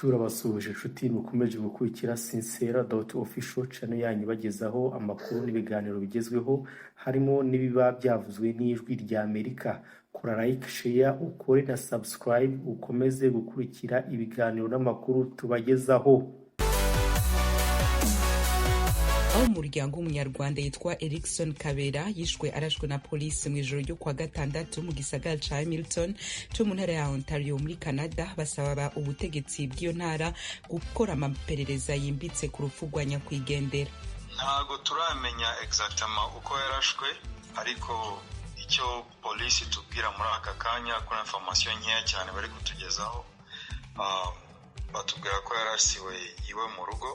turabasuhuje inshuti mukomeje gukurikira sincera.official channel yanyu bagezaho amakuru n'ibiganiro bigezweho harimo n'ibiba byavuzwe n'ijwi rya Amerika. Kora like, share, ukore na subscribe ukomeze gukurikira ibiganiro n'amakuru tubagezaho. Aho umuryango w'umunyarwanda yitwa Erikson Kabera yishwe arashwe na polisi mu ijoro ryo kwa gatandatu mu gisagara ca Hamilton cyo mu ntara ya Ontario muri Canada, basaba ubutegetsi bw'iyo ntara gukora amaperereza yimbitse ku rupfu rwa nyakwigendera. Ntago turamenya exactement uko yarashwe, ariko icyo polisi tubwira muri aka kanya ko information nkeya cyane bari kutugezaho, batubwira ko yarasiwe iwe mu rugo.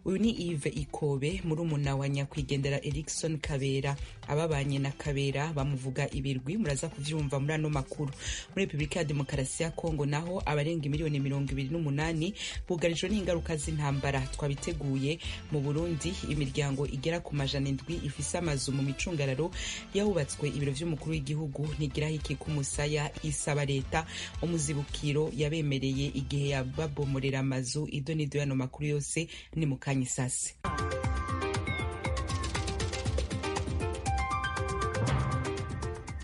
Uyu ni Yves Ikobe, murumuna wa nyakwigendera Erikson Kabera. Ababanye na Kabera bamuvuga ibirwi, muraza kuvyumva muri ano makuru. Muri Republika ya Demokarasi ya Kongo naho abarenga miliyoni 28 bugarijwe n'ingaruka z'intambara. Twabiteguye mu Burundi, imiryango igera ku majana 7 ifise amazu mu micungararo yahubatswe ibiro vy'umukuru w'igihugu ntigiraho iki kumusaya, isaba leta umuzibukiro yabemereye igihe yababomorera amazu. Ido nido yano makuru yose ni mu Isasi.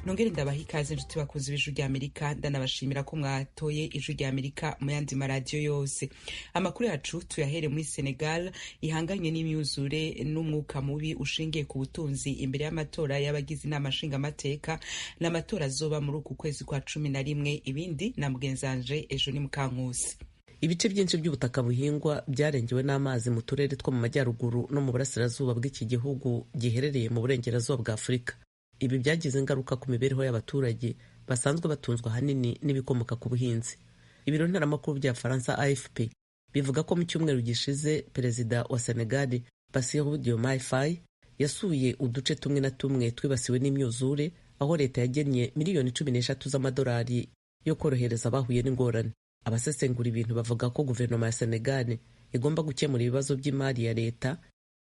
Nongere ndabaha ikaze inshuti bakunze ibijwi rya Amerika, ndanabashimira ko mwatoye ijwi rya Amerika mu yandi maradiyo yose. Amakuru yacu tuyahere muri Senegal ihanganye n'imyuzure n'umwuka mubi ushingiye ku butunzi imbere y'amatora y'abagize inama nshingamateka n'amatora azoba muri uku kwezi kwa 11. Ibindi na mugenzanje ejo ni Mukankusi. Ibice byinshi by'ubutaka buhingwa byarengewe n'amazi mu turere two mu majyaruguru no mu burasirazuba bw'iki gihugu giherereye mu burengerazuba bwa Afurika. Ibi byagize ingaruka ku mibereho y'abaturage basanzwe batunzwe ahanini n'ibikomoka ku buhinzi. Ibiro ntaramakuru bya Faransa AFP bivuga ko mu cyumweru gishize perezida wa Senegal Bassirou Diomaye Faye yasuye uduce tumwe na tumwe twibasiwe n'imyuzure, aho leta yagennye miliyoni 13 z'amadolari yo korohereza abahuye n'ingorane. Abasesengura ibintu bavuga ko guverinoma ya Senegal igomba gukemura ibibazo by'imari ya leta,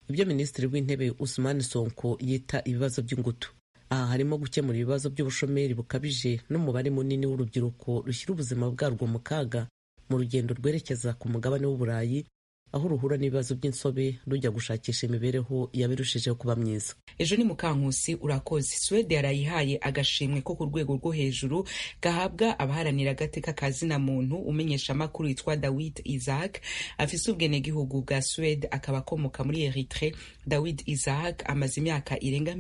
ibyo minisitiri w'intebe Ousmane Sonko yita ibibazo by'ingutu. Aha harimo gukemura ibibazo by'ubushomeri bukabije n'umubare munini w'urubyiruko rushyira ubuzima bwarwo mu kaga mu rugendo rwerekeza ku mugabane w'Uburayi, aho ruhura n'ibibazo by'insobe rujya gushakisha imibereho yabirushijeho kuba myiza. Ejo ni Mukankusi urakoze. Swede yarayihaye agashimwe ko ku rwego rwo hejuru gahabwa abaharanira agateka kazina muntu. Umenyesha amakuru yitwa Dawid Isaac afise ubwenegihugu bwa Swede akaba akomoka muri Eritrea. Dawid Isaac amaze imyaka irenga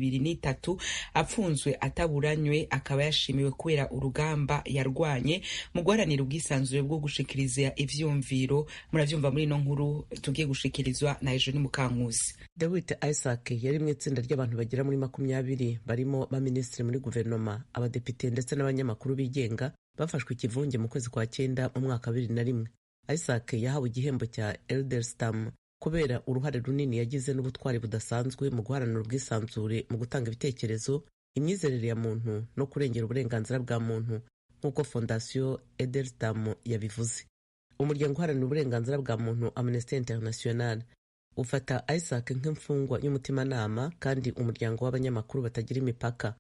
23 apfunzwe ataburanywe, akaba yashimiwe kubera urugamba yarwanye mu guharanira ubwisanzure bwo gushikiriza ivyumviro. Muravyumva muri no nkuru tugiye gushikirizwa na ejo ni Mukankusi. Dawid Isaac yari mu itsinda ry'abantu bagera muri 20 barimo ba minisitiri muri guverinoma, abadepite ndetse n'abanyamakuru bigenga bafashwe ikivunge mu kwezi kwa 9 mu mwaka 2001. Isaac yahawe igihembo cya Eldelstam kubera uruhare runini yagize n'ubutwari budasanzwe mu guharanira ubwisanzure mu gutanga ibitekerezo, imyizerere ya muntu no kurengera uburenganzira bwa muntu nk'uko Fondation Eldelstam yabivuze. Umuryango uharanira uburenganzira bwa muntu Amnesty International ufata Isaac nk'imfungwa y'umutimanama, kandi umuryango w'abanyamakuru batagira imipaka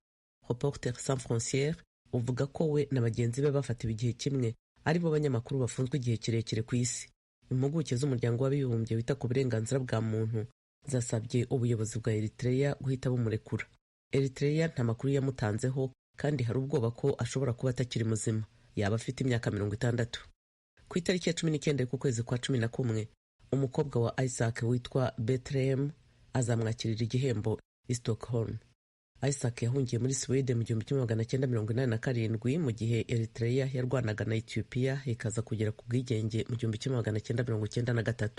Reporters sans frontières uvuga ko we na bagenzi be bafatiwe igihe kimwe ari bo banyamakuru bafunzwe igihe kirekire ku isi. Impuguke z'umuryango w'abibumbye wita ku burenganzira bwa muntu zasabye ubuyobozi bwa Eritrea guhita bumurekura. Eritrea nta makuru yamutanzeho, kandi hari ubwoba ko ashobora kuba atakiri muzima, yaba afite imyaka 60. Ku itariki ya 19 ku kwezi kwa 11 umukobwa wa Isaac witwa Bethlehem azamwakirira igihembo i Stockholm. Isaac yahungiye muri Sweden mu 1987 mu gihe Eritrea yarwanaga na Ethiopia ikaza kugera ku bwigenge mu 1993.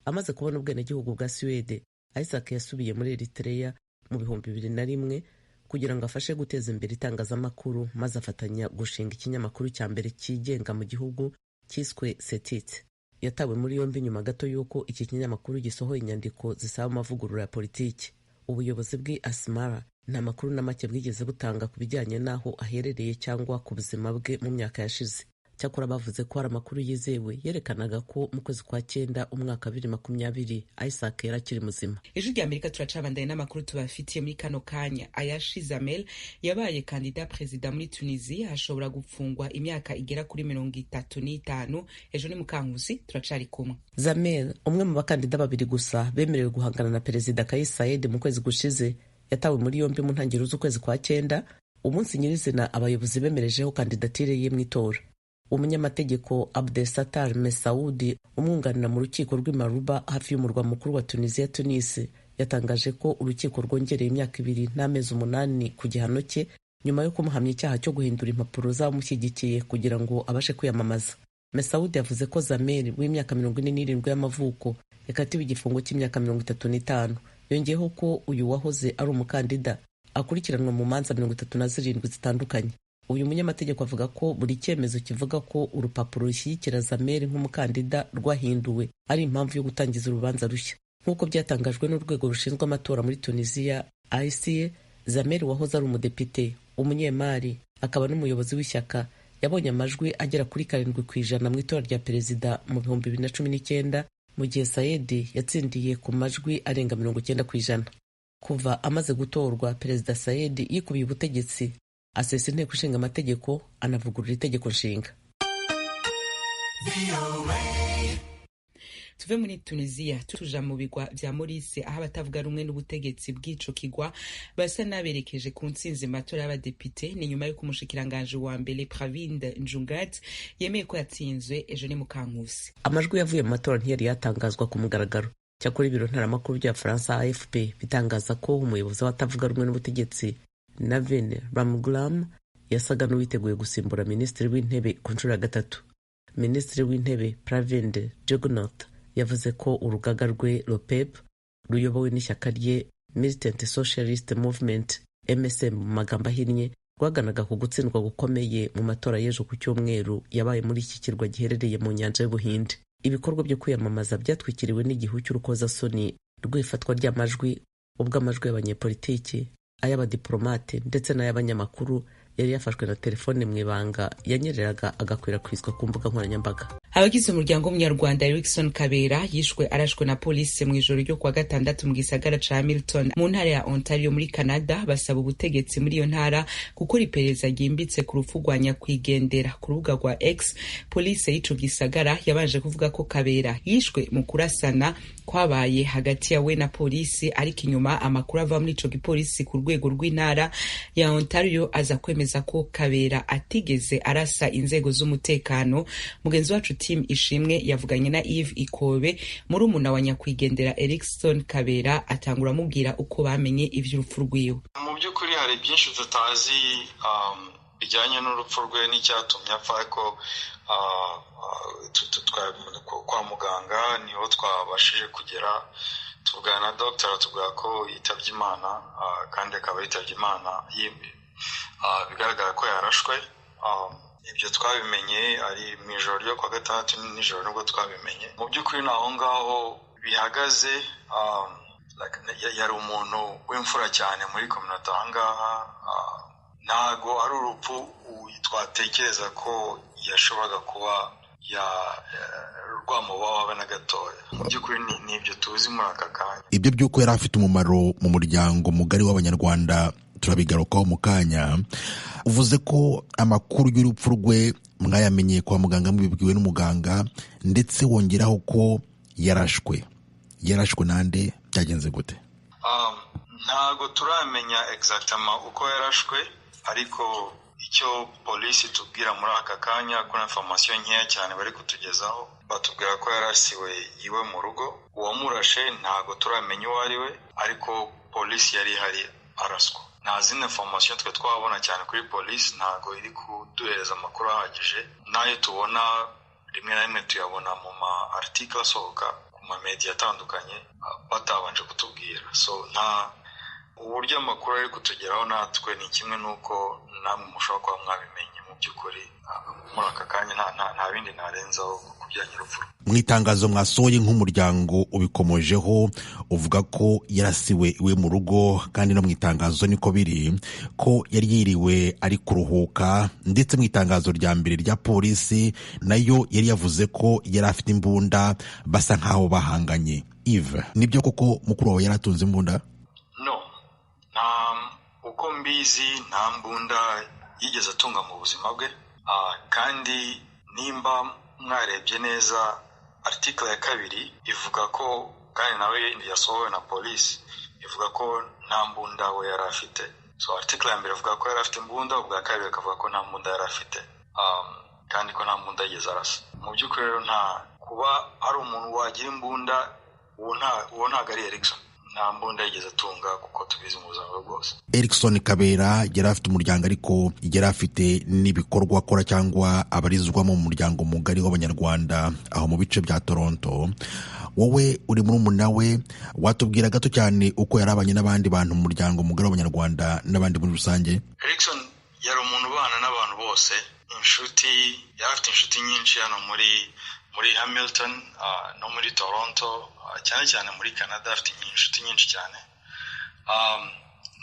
Amaze kubona ubwenegihugu bwa Sweden, Isaac yasubiye muri Eritrea mu 2001 kugira ngo afashe guteza imbere itangazamakuru, maze afatanya gushinga ikinyamakuru cya mbere cyigenga mu gihugu cyiswe Setit. Yatawe muri yombi nyuma gato y'uko iki kinyamakuru gisohoye inyandiko zisaba amavugurura ya politiki. Ubuyobozi bw'i Asmara nta makuru na make bwigeze butanga ku bijyanye n'aho aherereye cyangwa ku buzima bwe mu myaka yashize. cyakora bavuze ko hari amakuru yizewe yerekanaga ko mu kwezi kwa cyenda umwaka 2020 Isaac yari akiri muzima. Ijwi rya Amerika turacabandaye n'amakuru tubafitiye muri kano kanya. Ayashi Zamel yabaye kandida perezida muri Tunisia, ashobora gufungwa imyaka igera kuri 35. Ejo ni Mukankusi turacari kumwe. Zamel, umwe mu bakandida babiri gusa bemerewe guhangana na perezida Kais Saied mu kwezi gushize, yatawe muri yombi mu ntangiriro z'ukwezi kwa cyenda, umunsi nyirizina abayobozi bemerejeho kandidatire ye mu itora. Umunyamategeko Abdesattar Messaoudi umwunganira mu rukiko rw'i Marouba hafi y'umurwa mukuru wa Tunisia Tunis yatangaje ko urukiko rwongereye imyaka 2 n'amezi 8 ku gihano cye nyuma yo kumuhamya icyaha cyo guhindura impapuro z'abamushyigikiye kugira ngo abashe kwiyamamaza. Messaoudi yavuze ko Zamel w'imyaka 47 y'amavuko yakatiwe igifungo cy'imyaka 35. Yongeyeho ko uyu wahoze ari umukandida akurikiranwa mu manza 37 zitandukanye. Uyu munyamategeko avuga ko buri cyemezo kivuga ko urupapuro rushyigikira Zamel nk'umukandida rwahinduwe ari impamvu yo gutangiza urubanza rushya. Nk'uko byatangajwe n'urwego rushinzwe amatora muri Tunisia ICA, Zamel wahoze ari umudepite, umunyemari, akaba n'umuyobozi w'ishyaka, yabonye amajwi agera kuri 7% mu itora rya perezida mu 2019, mu gihe Saied yatsindiye ku majwi arenga 90%. Kuva amaze gutorwa, perezida Saied yikubiye ubutegetsi, asesa inteko ishinga amategeko, anavugurura itegeko nshinga. Tuve muri Tunisia tuja mu bigwa vya Maurice, aho abatavuga rumwe n'ubutegetsi bw'ico kigwa basa naberekeje ku ntsinzi matora y'abadepite. Ni nyuma y'uko umushikiranganje wa mbere Pravind Jugnauth yemeye ko yatsinzwe. Ejo ni Mukankusi. Amajwi yavuye mu matora ntiyari yatangazwa ku mugaragaro. Cyakora ibiro ntaramakuru bya Faransa AFP bitangaza ko umuyobozi w'abatavuga rumwe n'ubutegetsi Navin Ramgoolam yasaga n'uwiteguye gusimbura minisitiri w'intebe ku nshuro ya 3. Minisitiri w'intebe Pravind Jugnauth yavuze ko urugaga rwe ROPEP ruyobowe n'ishyaka rye Militant Socialist Movement MSM mu magambo ahinnye rwaganaga ku gutsindwa gukomeye mu matora y'ejo ku cyumweru yabaye muri iki kirwa giherereye mu nyanja y'Ubuhinde. Ibikorwa byo kwiyamamaza byatwikiriwe n'igihu cy'urukozasoni rw'ifatwa ry'amajwi, ubwo amajwi y'abanyepolitiki, ay'abadiplomate ndetse n'ay'abanyamakuru yari yafashwe na telefone mu ibanga yanyereraga agakwirakwizwa ku mbuga nkoranyambaga. Abagize umuryango w'umunyarwanda Erikson Kabera yishwe arashwe na polisi mu ijoro ryo kuwa 6 mu gisagara ca Hamilton mu ntara ya Ontario muri Canada, basaba ubutegetsi muri iyo ntara gukora iperereza ryimbitse ku rupfu rwa nyakwigendera. Ku rubuga rwa X, polisi y'ico gisagara yabanje kuvuga ko Kabera yishwe mu kurasana kwabaye hagati yawe na polisi, ariko inyuma amakuru ava muri ico gipolisi ku rwego rw'intara ya Ontario aza kwemeza ko Kabera atigeze arasa inzego z'umutekano. Mugenzi wacu Tim Ishimwe yavuganye na Yves Ikobe, murumuna wa nyakwigendera Erikson Kabera, atangura amubwira uko bamenye ivy'urupfu rwiwe. Mu by'ukuri hari byinshi tutazi bijyanye n'urupfu rwe n'icyatumye apfa, ariko kwa muganga niho twabashije kugera tuvugana na doctor atubwira ko yitabye Imana, kandi akaba yitabye Imana bigaragara ko yarashwe. Ibyo twabimenye ari mu ijoro ryo kwa 6 nijoro nubwo twabimenye. Mu by'ukuri naho ngaho bihagaze, yari umuntu w'imfura cyane muri community ahangaha. Ntago ari urupfu twatekereza ko yashoboraga kuba rwamubaho na gatoya. Mu by'ukuri ni ibyo tuzi muri aka kanya. Ibyo by'uko yari afite umumaro mu muryango mugari w'abanyarwanda turabigarukaho mu kanya. Uvuze ko amakuru y'urupfu rwe mwayamenyeye kwa muganga, mubibwiwe n'umuganga, ndetse wongeraho ko yarashwe nande, byagenze gute? Ntago turamenya exactement uko yarashwe, ariko icyo polisi tubwira muri aka kanya kuna information nkeya cyane bari kutugezaho, batubwira ko yarasiwe iwe mu rugo. Uwamurashe ntago turamenya uwo ari we, ariko polisi yari hari araswa. Nta zindi information twe twabona cyane kuri polisi, ntago iri kuduhereza amakuru ahagije. Nayo tubona rimwe na rimwe tuyabona mu ma article asohoka ku ma media atandukanye batabanje kutubwira. So nta uburyo amakuru ari kutugeraho natwe ni kimwe nuko namwe mushobora kuba mwabimenye mu by'ukuri. Muri aka kanya nta bindi narenzaho ku bijyanye n'urupfu. Mu itangazo mwasohoye nk'umuryango ubikomojeho uvuga ko yarasiwe iwe mu rugo, kandi no mu itangazo niko biri ko yari yiriwe ari kuruhuka, ndetse mu itangazo rya mbere rya polisi nayo yari yavuze ko yari afite imbunda, basa nk'aho bahanganye. Yves, nibyo koko mukuru wawe yari atunze imbunda? No, uko mbizi nta mbunda yigeze atunga mu buzima bwe, kandi nimba mwarebye neza article ya 2 ivuga ko, kandi nawe yasohowe na polisi, ivuga ko nta mbunda we yari afite. So article ya mbere ivuga ko yari afite imbunda, ubwa kabiri akavuga ko nta mbunda yari afite, kandi ko nta mbunda yigeze arasa. Mu by'ukuri rero nta kuba ari umuntu wagira imbunda, uwo ntabwo ari Erikson. Nta mbunda yigeze atunga kuko tubizi mu buzima bwe bwose. Erikson Kabera yari afite umuryango, ariko yari afite n'ibikorwa akora cyangwa abarizwamo mu muryango mugari w'abanyarwanda aho mu bice bya Toronto. Wowe uri murumuna we, watubwira gato cyane uko yarabanye n'abandi bantu mu muryango mugari w'abanyarwanda n'abandi muri rusange? Erikson yari umuntu ubana n'abantu bose, yari afite inshuti nyinshi hano muri Hamilton no muri Toronto, cyane cyane muri Canada afite inshuti nyinshi cyane.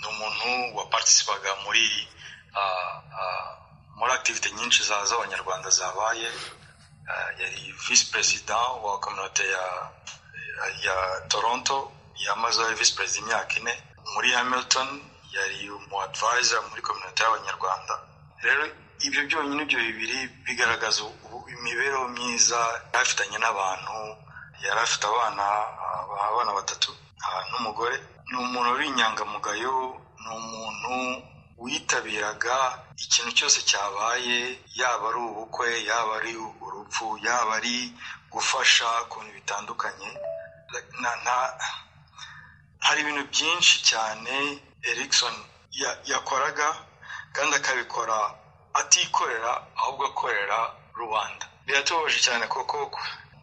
Ni umuntu waparticipaga muri activity nyinshi z'abanyarwanda zabaye. Yari vice president wa communauté ya Toronto, yamaze ari vice president imyaka 4. Muri Hamilton yari umu advisor muri communauté y'abanyarwanda. Rero ibyo byonyine ibyo bibiri bigaragaza imibereho myiza afitanye n'abantu. Yari afite abana 3 n'umugore. Ni umuntu uri inyangamugayo, ni umuntu witabiraga ikintu cyose cyabaye, yaba ari ubukwe, yaba ari urupfu, yaba ari gufasha ku bintu bitandukanye. Hari ibintu byinshi cyane Erikson yakoraga, kandi akabikora atikorera ahubwo akorera rubanda. Biratubabaje cyane koko,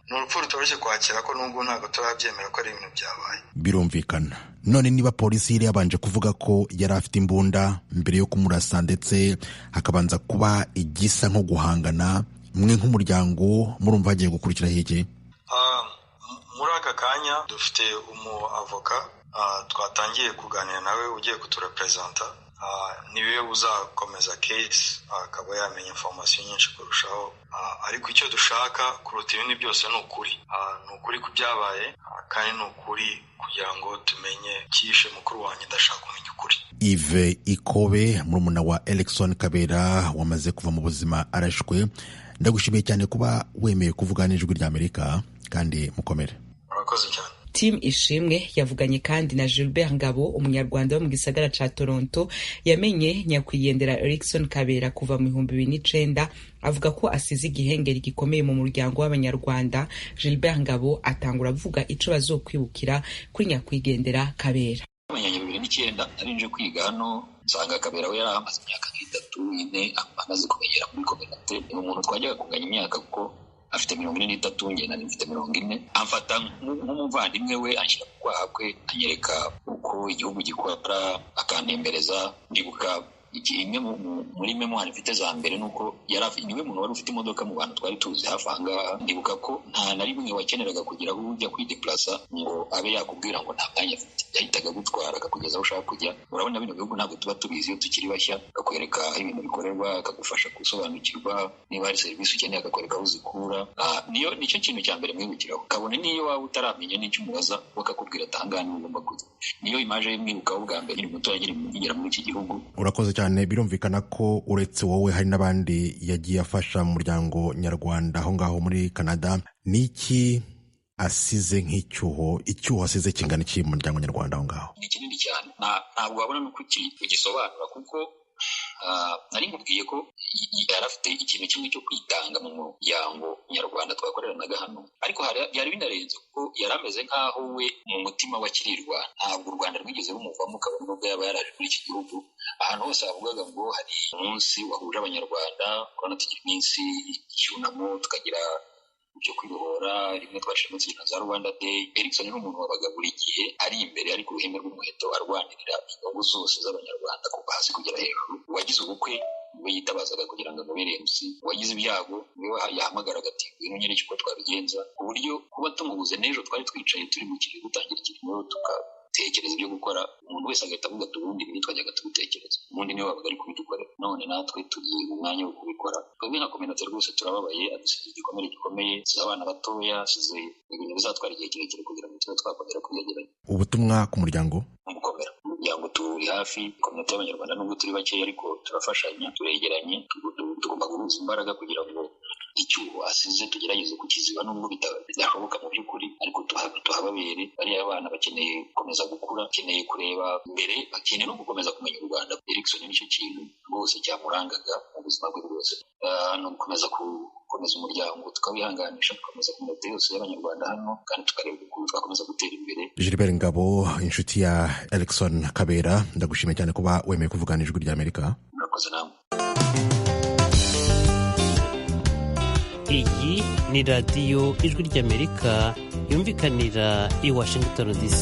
ni urupfu rutoroshye kwakira, ko nubwo ntabwo turabyemera ko ari ibintu byabaye. Birumvikana. None niba polisi yari yabanje kuvuga ko yari afite imbunda mbere yo kumurasa, ndetse hakabanza kuba igisa nko guhangana, mwe nk'umuryango murumva hagiye gukurikira iki? Muri aka kanya dufite avoka twatangiye kuganira nawe ugiye kuturepresenta. Niwe uzakomeza case, akaba yamenya information nyinshi kurushaho. Ariko icyo dushaka kuruta ibindi byose ni ukuri ku byabaye, kandi ni ukuri kugira ngo tumenye cyishe mukuru wanjye. Ndashaka kumenya ukuri. Yves Ikobe, murumuna wa Erikson Kabera wamaze kuva mu buzima arashwe, ndagushimiye cyane kuba wemeye kuvugana n'Ijwi ry'Amerika, kandi mukomere. Murakoze cyane. Team Ishimwe yavuganye kandi na Gilbert Ngabo, umunyarwanda wo mu gisagara ca Toronto yamenye nyakwigendera Erikson Kabera kuva mu 2009. Avuga ko asize igihengeri gikomeye mu muryango w'abanyarwanda. Gilbert Ngabo atangura avuga ico bazokwibukira kuri nyakwigendera Kabera. Mu 2009 narinje kwiga hano, nsanga Kabera we yari amaze imyaka 3-4 amaze kumenyera muri communauté. Ni umuntu twajyaga kunganya imyaka kuko afite 43, njye nari mfite 40. Amfata nk'umuvandimwe we, anshyira ku kwaha kwe, anyereka uko igihugu gikora, akantembereza. Ndibuka imwe muri memoire mfite za mbere nuko niwe muntu wari ufite imodoka mu bantu twari tuzi hafi ahangaha. Ndibuka ko nta na rimwe wakeneraga kugira aho ujya kwideplasa ngo abe yakubwira ngo nta mwanya afite. Yahitaga gutwara akakugeza aho ushaka kujya. Urabona bino bihugu ntabwo tuba tubizi iyo tukiri bashya, akakwereka aho ibintu bikorerwa, akagufasha gusobanukirwa. Niba hari serivisi ukeneye akakwereka aho uzikura. Nicyo kintu cya mbere mwibukiraho. Kabone niyo waba utaramenya n'icyo umubaza, bakakubwira atangane ugomba kujya. Niyo imaje y'imwibukaho bwa mbere nkiri muto yagera muri iki gihugu. Urakoze cyane. Birumvikana ko uretse wowe hari n'abandi yagiye afasha mu muryango nyarwanda aho ngaho muri Canada. Niki asize nk'icyuho asize kingana iki mu muryango nyarwanda aho ngaho? Ni kinini cyane, ntabwo wabona nuko ugisobanura, kuko nari nkubwiye ko yari afite ikintu kimwe cyo kwitanga mu muryango nyarwanda twakoreranaga hano. Ariko byari binarenze kuko yari ameze nk'aho we mu mutima wakirirwa ntabwo u Rwanda rwigeze rumuvamo, kabone nubwo yaba yaraje muri iki gihugu. Ahantu hose havugaga ngo hari umunsi wahuje abanyarwanda, kubona tugira iminsi y'icyunamo, tukagira byo kwibohora, rimwe twashimwe na za Rwanda Day. Erikson ni umuntu wabaga buri gihe ari imbere, ari ku ruhembe rw'umuheto, arwanirira inyungu zose z'abanyarwanda kuva hasi kugera hejuru. uwagize ubukwe we yitabazaga kugira ngo amubere MC, uwagize ibyago niwe yahamagaraga ati ngwino nyereke uko twabigenza, ku buryo kuba tumubuze n'ejo twari twicaye turi mu kirimo gutangira ikirimo tugatekereza ibyo gukora, umuntu wese agahita avuga ati ubundi ibi twajyaga tubitekereza, ubundi niwe wabaga ari kubidukorera, none natwe tugiye mu mwanya wo kubikora. Twebwe nka community rwose turababaye, adusize igikomere gikomeye, size abana batoya, size ibintu bizatwara igihe kirekire kugira ngo tube twakongera kwiyegeranya. Ubutumwa ku muryango umukomera umuryango turi hafi, komite y'abanyarwanda nubwo turi bakeya ariko turafashanya, turegeranye, tugomba guhuza imbaraga kugira ngo icyuho asize tugerageze kukiziba, nubwo bidashoboka mu by'ukuri, ariko tuhababere. Bariya abana bakeneye gukomeza gukura, bakeneye kureba imbere, bakeneye no gukomeza kumenya u Rwanda. Erikson nicyo kintu rwose cyamurangaga mu buzima bwe bwose, no gukomeza umuryango tukawihanganisha, tukomeza komite yose y'abanyarwanda hano, kandi tukareba ukuntu twakomeza gutera imbere. Gilbert Ngabo, inshuti ya Erikson Kabera, ndagushimiye cyane kuba wemeye kuvugana Ijwi ry'Amerika. Murakoze namwe. Iyi ni radiyo Ijwi ry'Amerika yumvikanira i Washington DC.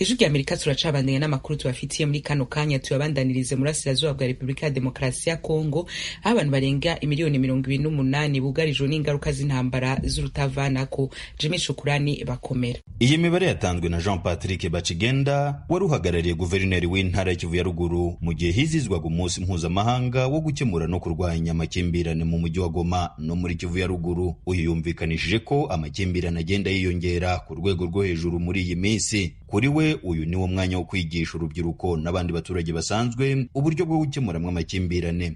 Ijwi ry'Amerika turacabandanya n'amakuru tubafitiye muri kano kanya. Tuyabandanirize muri Burasirazuba bwa Repubulika ya Demokarasi ya Kongo, aho abantu barenga 28,000 bugarijwe n'ingaruka z'intambara z'urutavanako. Jimmy Shukurani bakomera. Iyi mibare yatanzwe na Jean Patrick Bacigenda, wari uhagarariye guverineri w'intara ya Kivu ya Ruguru mu gihe hizizwaga umunsi mpuzamahanga wo gukemura no kurwanya amakimbirane mu mujyi wa Goma no muri Kivu ya Ruguru. Uyu yumvikanishije ko amakimbirane agenda yiyongera ku rwego rwo hejuru muri iyi minsi. Kuri we uyu niwo mwanya wo kwigisha urubyiruko n'abandi baturage basanzwe uburyo bwo gukemuramwo amakimbirane.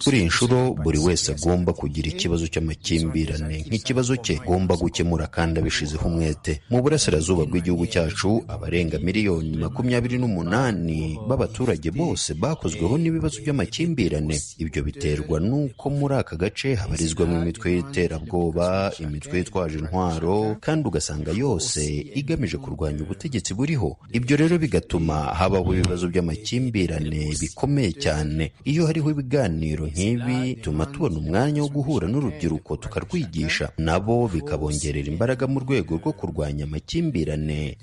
Kuri inshuro buri wese agomba kugira ikibazo cy'amakimbirane nk'ikibazo cye, agomba gukemura kandi abishizeho umwete. Mu burasirazuba bw'igihugu cyacu abarenga 28,000 b'abaturage bose bakozweho n'ibibazo by'amakimbirane. Ibyo biterwa n'uko muri aka gace habarizwamo imitwe y'iterabwoba, imitwe yitwaje intwaro, kandi ugasanga yose igamije kurwanya ubutegetsi buriho. Ibyo rero bigatuma habaho ibibazo by'amakimbirane bikomeye cyane. Iyo hariho ibiganiro nk'ibi, tuma tubona umwanya wo guhura n'urubyiruko tukarwigisha, nabo bikabongerera imbaraga mu rwego rwo kurwanya amakimbirane.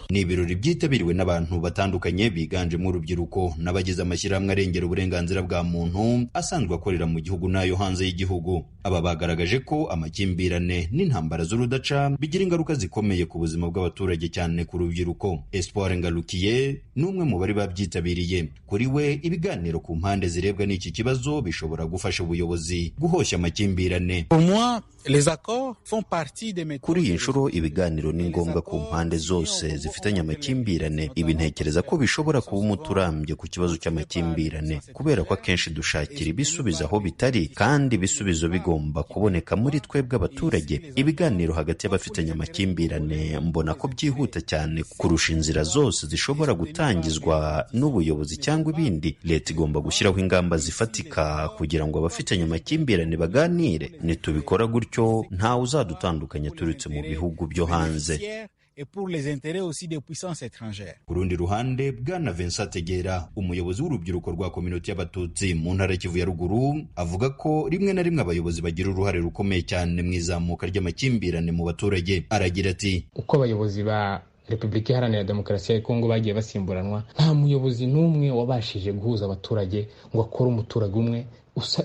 Ni ibirori byitabiriwe n'abantu batandukanye biganjemo urubyiruko n'abagize amashyirahamwe arengera uburenganzira bwa muntu asanzwe akorera mu gihugu n'ayo hanze y'igihugu. Aba bagaragaje ko amakimbirane n'intambara z'urudaca bigira ingaruka zikomeye ku buzima bw'abaturage, cyane ku rubyiruko. Espoir Ngarukiye ni umwe mu bari babyitabiriye. Kuri we ibiganiro ku mpande zirebwa n'iki kibazo bishobora gufasha ubuyobozi guhoshya amakimbirane. Kuri iyi nshuro ibiganiro ni ngombwa ku mpande zose zifitanye amakimbirane. Ibi ntekereza ko bishobora kuba umuti urambye ku kibazo cy'amakimbirane, kubera ko akenshi dushakira ibisubizo aho bitari, kandi ibisubizo bigomba kuboneka muri twebwe abaturage. Ibiganiro hagati y'abafitanye amakimbirane mbona ko byihuta cyane kurusha inzira zose zishobora gutangizwa n'ubuyobozi cyangwa ibindi. Leta igomba gushyiraho ingamba zifatika kugira ngo abafitanye amakimbirane baganire. Nitubikora gutyo ntawe uzadutandukanya turutse mu bihugu byo hanze. Ku rundi ruhande, Bwana Vincent Tegera, umuyobozi w'urubyiruko rwa Community y'Abatutsi mu ntara ya Kivu ya Ruguru, avuga ko rimwe na rimwe abayobozi bagira uruhare rukomeye cyane mu izamuka ry'amakimbirane mu baturage. Aragira ati, uko abayobozi ba Repubulika Iharanira Demokarasi ya Kongo bagiye basimburanwa, nta muyobozi n'umwe wabashije guhuza abaturage ngo akore umuturage umwe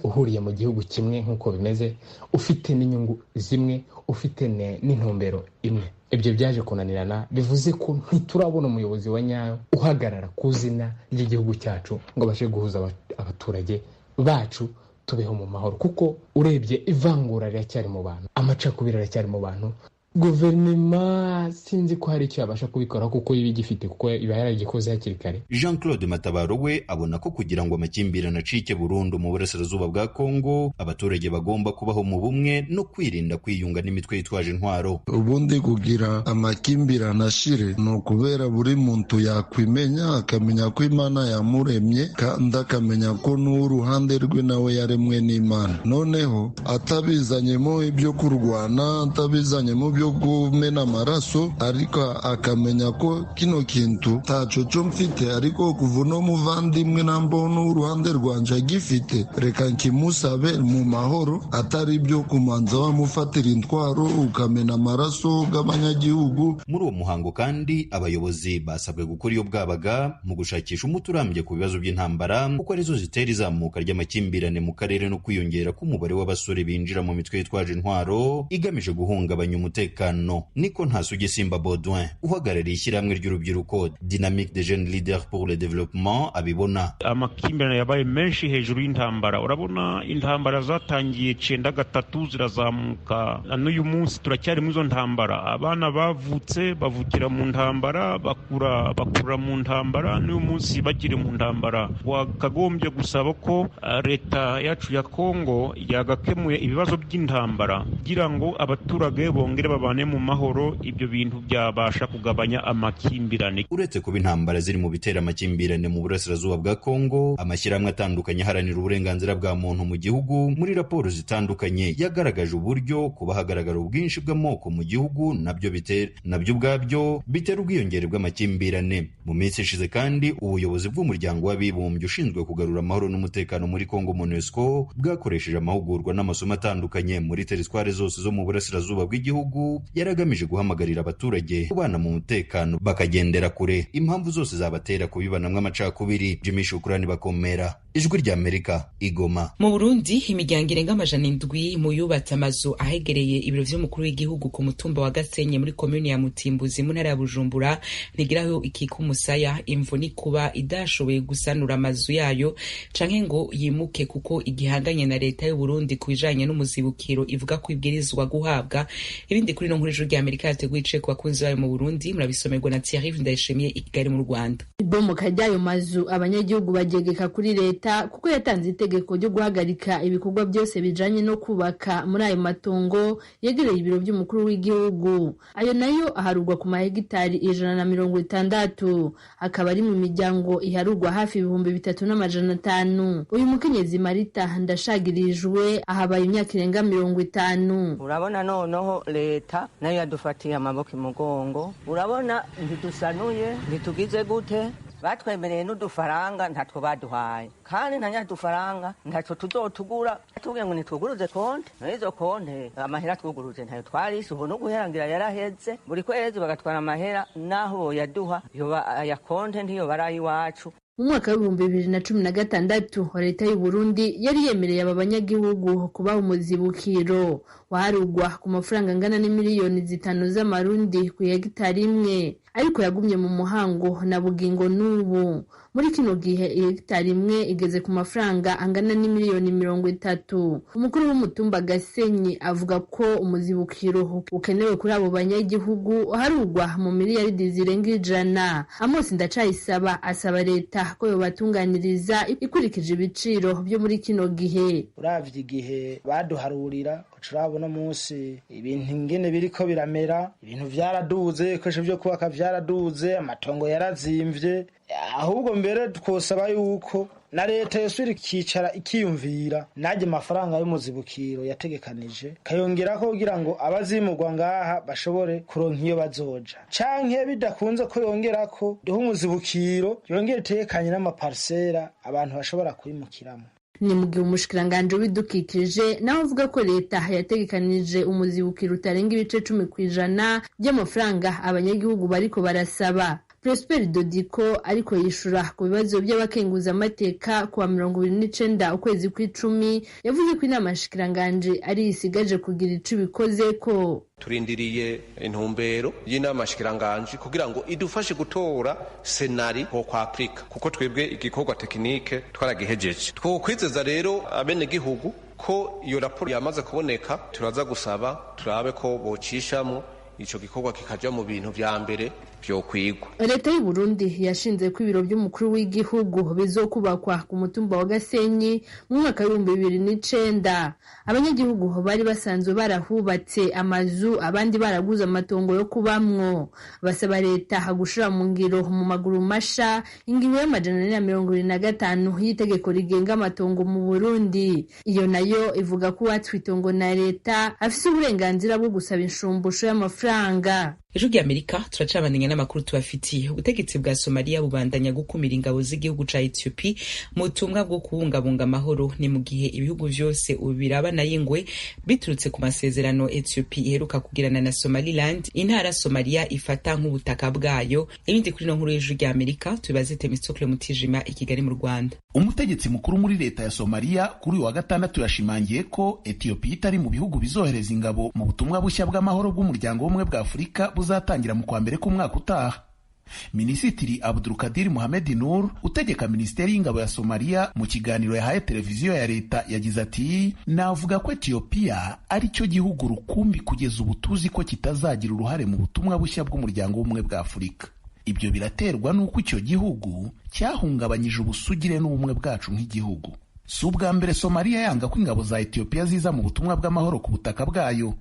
uhuriye mu gihugu kimwe nk'uko bimeze, ufite n'inyungu zimwe, ufite n'intumbero imwe. Ibyo byaje kunanirana, bivuze ko ntiturabona umuyobozi wa nyayo uhagarara ku zina ry'igihugu cyacu ngo abashe guhuza abaturage bacu tubeho mu mahoro. Kuko urebye ivangura riracyari mu bantu, amacakubiri aracyari mu bantu. Guverinoma sinzi ko hari icyo yabasha kubikora kuko iba igifite, kuko iba yaragikoze hakiri kare. Jean Claude Matabaro we abona ko kugira ngo amakimbirane acike burundu mu burasirazuba bwa Kongo, abaturage bagomba kubaho mu bumwe no kwirinda kwiyunga n'imitwe yitwaje intwaro. Ubundi kugira amakimbirane ashire ni ukubera buri muntu yakwimenya, akamenya ko Imana yamuremye, kandi akamenya ko n'uruhande rwe nawe yaremwe n'Imana. Noneho atabizanyemo ibyo kurwana, atabizanyemo byo kumena amaraso ariko akamenya ko kino kintu taco co mfite ariko kuva uno muvandimwe nambona uruhande rwanje agifite reka nkimusabe mu mahoro atari byo kumanza wamufatira intwaro ukamena amaraso y'abanyagihugu. Muri uwo muhango kandi abayobozi basabwe gukora iyo bwabaga mu gushakisha umuti urambye ku bibazo by'intambara kuko arizo zitera izamuka ry'amakimbirane mu karere no kwiyongera k'umubare w'abasore binjira mu mitwe yitwaje intwaro igamije guhungabanya umutekano. Niko Ntasugi Simba Baudouin uhagarariye ishyirahamwe ry'urubyiruko Dynamique des Jeunes Leaders pour le Développement abibona. Amakimbirane yabaye menshi hejuru y'intambara. Urabona intambara zatangiye 93 zirazamuka n'uyu munsi turacyari mu zo ntambara. Abana bavutse bavukira mu ntambara bakura mu ntambara n'uyu munsi bakiri mu ntambara. Wakagombye gusaba ko leta yacu ya Kongo yagakemuye ibibazo by'intambara kugira ngo abaturage bongere babane mu mahoro, ibyo bintu byabasha kugabanya amakimbirane. Uretse kuba intambara ziri mu bitera amakimbirane mu burasirazuba bwa Kongo, amashyirahamwe atandukanye aharanira uburenganzira bwa muntu mu gihugu muri raporo zitandukanye yagaragaje uburyo kuba hagaragara ubwinshi bw'amoko mu gihugu nabyo ubwabyo bitera ubwiyongere bw'amakimbirane. Mu minsi ishize kandi ubuyobozi bw'umuryango w'abibumbye ushinzwe kugarura amahoro n'umutekano muri Kongo MONUSCO bwakoresheje amahugurwa n'amasomo atandukanye muri teritwari zose zo mu burasirazuba bw'igihugu yaragamije guhamagarira abaturage kubana mu mutekano bakagendera kure impamvu zose zabatera kubibanamwe amacakubiri. Jimmy Shukrani Bakomera, Ijwi ry'Amerika, Igoma. Mu Burundi imiryango irenga 700 mu yubatse amazu ahegereye ibiro vy'umukuru w'igihugu ku mutumba wa Gasenye muri komune ya Mutimbuzi mu ntara ya Bujumbura ntigiraho ikika umusaya. Imvo ni kuba idashoboye gusanura amazu yayo canke ngo yimuke kuko igihanganye na leta y'u Burundi kubijanye n'umuzibukiro ivuga ko ibwirizwa guhabwa. Ibindi kuri no nkuru Ijwi ry'Amerika yateguye ku bakunzi bayo mu Burundi murabisomerwa na Thierry Ndayishimiye i Kigali mu Rwanda. Ibomoka ry'ayo mazu abanyagihugu bagegeka kuri leta kuko yatanze itegeko ryo guhagarika ibikorwa byose bijanye no kubaka muri ayo matongo yegereye ibiro by'umukuru w'igihugu. Ayo nayo aharugwa ku mahegitari 160, akaba ari mu miryango iharugwa hafi 3500. Uyu mukenyezi Marita Ndashagirijwe ahabaye imyaka irenga 50. Urabona noneho leta nayo yadufatiye amaboko imugongo. Urabona ntidusanuye ntitugize gute, batwemereye n'udufaranga ntatwo baduhaye kandi ntanyadufaranga ntatwo tuzotugura. Tubwiye ngo nitwuguruze konte, n'izo konte amahera twuguruze ntayo twarise, ubu no guherangira yaraheze. Buri kwezi bagatwara amahera naho yaduha yoba ya konte ntiyo barayi wacu. Mu mwaka wa 2016 leta y'u Burundi yari yemereye aba banyagihugu kubaha umuzibukiro waharugwa ku mafaranga angana n'imiliyoni 5 z'amarundi ku hegitari imwe, ariko yagumye mu muhango na bugingo n'ubu. Muri kino gihe hegitari imwe igeze ku mafaranga angana n'imiliyoni 30. Umukuru w'umutumba Gasenyi avuga ko umuzibukiro ukenewe kuri abo banyagihugu harugwa mu miliyaridi zirenga 100. Amos Ndacayisaba asaba leta ko yobatunganiriza ikurikije ibiciro byo muri kino gihe. Uravye igihe baduharurira turabona munsi ibintu ingene biriko biramera, ibintu vyaraduze, ibikoresho byo kubaka vyaraduze, amatongo yarazimvye. Ahubwo mbere twosaba yuko na leta yosubira ikicara ikiyumvira naje amafaranga y'umuzibukiro yategekanije kayongerako kugira ngo abazimurwa ngaha bashobore kuronka iyo bazoja, canke bidakunze ko yongerako duhe umuzibukiro yongere itekanye n'amaparsera abantu bashobora kwimukiramo. Ni mu gihe umushikiranganje w'ibidukikije nawe avuga ko leta yategekanije umuzibukiro utarenga ibice 10% by'amafaranga abanyagihugu bariko barasaba. Prosper Dodiko ariko yishura ku bibazo by'abakenguza amateka kuwa 29 ukwezi kw'icumi yavuze ko inama shikiranganje ari isigaje kugira ico bikoze ko turindiriye intumbero y'inama shikiranganje kugira ngo idufashe gutora senari ko kwa Afrika kuko twebwe igikorwa tekinike twaragihejeje. Twokwizeza rero abene gihugu ko iyo raporo yamaze kuboneka turaza gusaba turabe ko bocishamo ico gikorwa kikaja mu bintu vya mbere vyokwigwa. Leta y'u Burundi yashinze ko ibiro by'umukuru w'igihugu bizokubakwa ku mutumba wa Gasenyi mu mwaka wa 2009. Abanyagihugu bari basanzwe barahubatse amazu, abandi baraguze amatongo yo kubamwo. Basaba leta gushira mu ngiro mu maguru masha ingingo ya 125 y'itegeko rigenga amatongo mu Burundi. Iyo nayo ivuga ko uwatwitongo na leta afise uburenganzira bwo gusaba inshumbusho y'amafaranga. Ijwi ry'Amerika turacabandanya n'amakuru tubafitiye. Ubutegetsi bwa Somalia bubandanya gukumira ingabo z'igihugu ca Ethiopia mu butumwa bwo kubungabunga amahoro, ni mu gihe ibihugu vyose birabana y'ingwe biturutse ku masezerano Ethiopia iheruka kugirana na Somaliland, intara Somalia ifata nk'ubutaka bwayo. Ibindi kuri no nkuru y'Ijwi ry'Amerika tubibaze Temistokle Mutijima i Kigali mu Rwanda. Umutegetsi mukuru muri leta ya Somalia kuri wa gatandatu yashimangiye ko Ethiopia itari mu bihugu bizohereza ingabo mu butumwa bushya bw'amahoro bw'umuryango w'ubumwe bwa Afurika buzatangira mu kwa mbere k'umwaka utaha. Minisitiri Abdulkadir Mohamed Nur utegeka Minisiteri y'Ingabo ya Somalia mu kiganiro yahaye televiziyo ya leta yagize ati, navuga ko Ethiopia ari cyo gihugu rukumbi kugeza ubu tuzi ko kitazagira uruhare mu butumwa bushya bw'umuryango w'ubumwe bwa Afurika. Ibyo biraterwa n'uko icyo gihugu cyahungabanyije ubusugire n'ubumwe bwacu nk'igihugu. Si ubwa mbere Somalia yanga ko ingabo za Ethiopia ziza mu butumwa bw'amahoro ku butaka bwayo.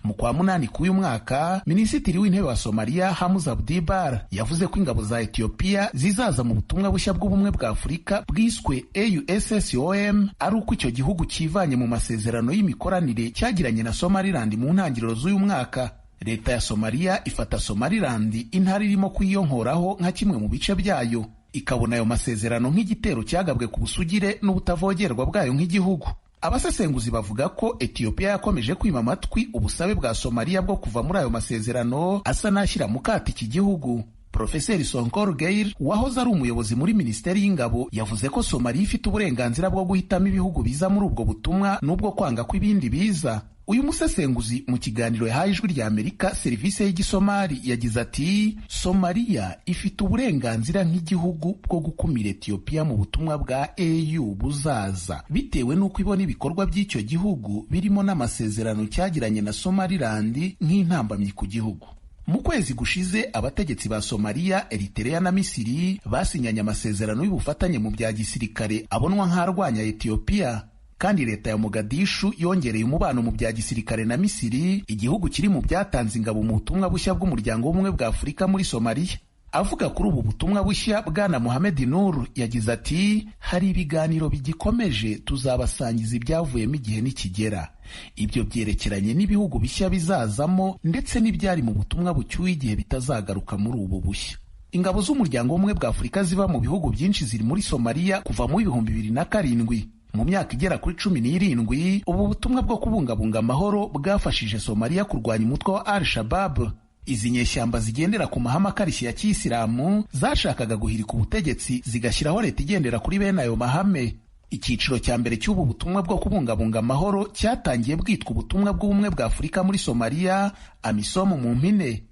Mu kwa munani k'uyu mwaka, Minisitiri w'Intebe wa Somalia Hamza Abdi Bara yavuze ko ingabo za Ethiopia zizaza mu butumwa bushya bw'ubumwe bwa Afurika bwiswe AUSSOM ari uko icyo gihugu kivanye mu masezerano y'imikoranire cyagiranye na Somaliland mu ntangiriro z'uyu mwaka. Leta ya Somalia ifata Somaliland intara irimo kwiyonkoraho nka kimwe mu bice byayo, ikabona ayo masezerano nk'igitero cyagabwe ku busugire n'ubutavogerwa bwayo nk'igihugu. Abasesenguzi bavuga ko Ethiopia yakomeje kwima amatwi ubusabe bwa Somalia bwo kuva muri ayo masezerano asa n'ashyira mu kato iki gihugu. Profeseri Sonkor Geir wahoze ari umuyobozi muri Minisiteri y'Ingabo yavuze ko Somalia ifite uburenganzira bwo guhitamo ibihugu biza muri ubwo butumwa n'ubwo kwanga ko ibindi biza. Uyu musesenguzi mu kiganiro yahaye Ijwi ry'Amerika serivisi y'igisomali yagize ati, Somalia ifite uburenganzira nk'igihugu bwo gukumira Ethiopia mu butumwa bwa AU buzaza bitewe n'uko ibona ibikorwa by'icyo gihugu birimo n'amasezerano cyagiranye na Somaliland nk'intambamyi ku gihugu. Mu kwezi gushize abategetsi ba Somalia, Eritrea na Misiri basinyanye amasezerano y'ubufatanye mu bya gisirikare abonwa nk'arwanya Ethiopia. Kandi leta ya Mogadishu yongereye umubano mu bya gisirikare na Misiri, igihugu kiri mu byatanze ingabo mu butumwa bushya bw'umuryango w'ubumwe bwa Afurika muri Somalia. Avuga kuri ubu butumwa bushya, Bwana Mohamed Nur yagize ati, hari ibiganiro bigikomeje, tuzabasangiza ibyavuyemo igihe nikigera. Ibyo byerekeranye n'ibihugu bishya bizazamo ndetse n'ibyari mu butumwa bucyuye igihe bitazagaruka muri ubu bushya. Ingabo z'umuryango w'ubumwe bwa Afurika ziba mu bihugu byinshi ziri muri Somalia kuva mu 2007. Mu myaka igera kuri 17, ubu butumwa bwo kubungabunga amahoro bwafashije Somalia kurwanya umutwe wa Al-Shabaab. Izi nyeshyamba zigendera ku mahame akarishye ya Kiyisilamu zashakaga guhirika ubutegetsi zigashyiraho leta igendera kuri bene ayo mahame. Icyiciro cya mbere cy'ubu butumwa bwo kubungabunga amahoro cyatangiye bwitwa ubutumwa bw'ubumwe bwa Afurika muri Somalia, AMISOM mu mpine.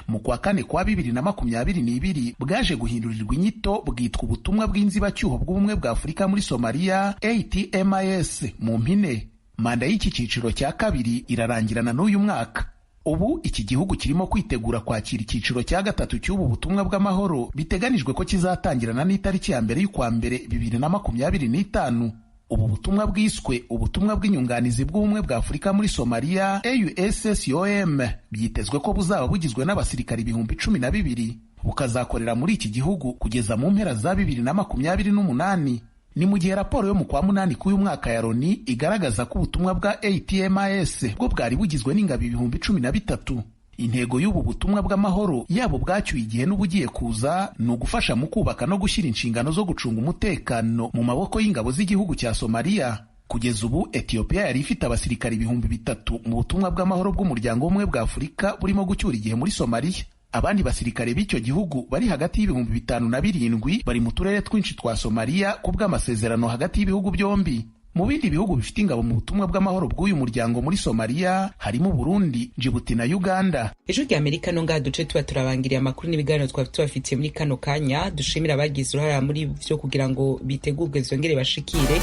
Mu kwa kane kwa 2022 bwaje guhindurirwa inyito bwitwa ubutumwa bw'inzibacyuho bw'ubumwe bwa Afurika muri Somalia, ATMIS mu mpine. Manda y'iki cyiciro cya kabiri irarangirana n'uyu mwaka. Ubu iki gihugu kirimo kwitegura kwakira icyiciro cya gatatu cy'ubu butumwa bw'amahoro biteganijwe ko kizatangirana n'itariki ya mbere y'ukwa mbere 2025. Ubu butumwa bwiswe ubutumwa bw'inyunganizi bw'ubumwe bwa Afurika muri Somalia, AUSSOM, byitezwe ko buzaba bugizwe n'abasirikari 12,000, bukazakorera muri iki gihugu kugeza mu mpera za 2028. Ni mu gihe raporo yo mu kwa munani k'uyu mwaka ya Loni igaragaza ko ubutumwa bwa ATMIS bwo bwari bugizwe n'ingabo 13,000. Intego y'ubu butumwa bw'amahoro yabo bwacyuye igihe n'ubugiye kuza ni ugufasha mu kubaka no gushyira inshingano zo gucunga umutekano mu maboko y'ingabo z'igihugu cya Somalia. Kugeza ubu Ethiopia yari ifite abasirikari 3,000 mu butumwa bw'amahoro bw'umuryango w'ubumwe bwa Afurika burimo gucyura igihe muri Somalia. Abandi basirikare b'icyo gihugu bari hagati y'5,000 na 7,000 bari mu turere twinshi twa Somalia kubw'amasezerano hagati y'ibihugu byombi. Mu bindi bihugu bifite ingabo mu butumwa bw'amahoro bw'uyu muryango muri Somalia harimo Burundi, Djibouti na Uganda. Ijwi ry'Amerika no ngaha duce tuba turabangiriye amakuru n'ibiganiro twari tubafitiye muri kano kanya. Dushimira abagize uruhara muri byo kugira ngo bitegurwe zongere bashikire.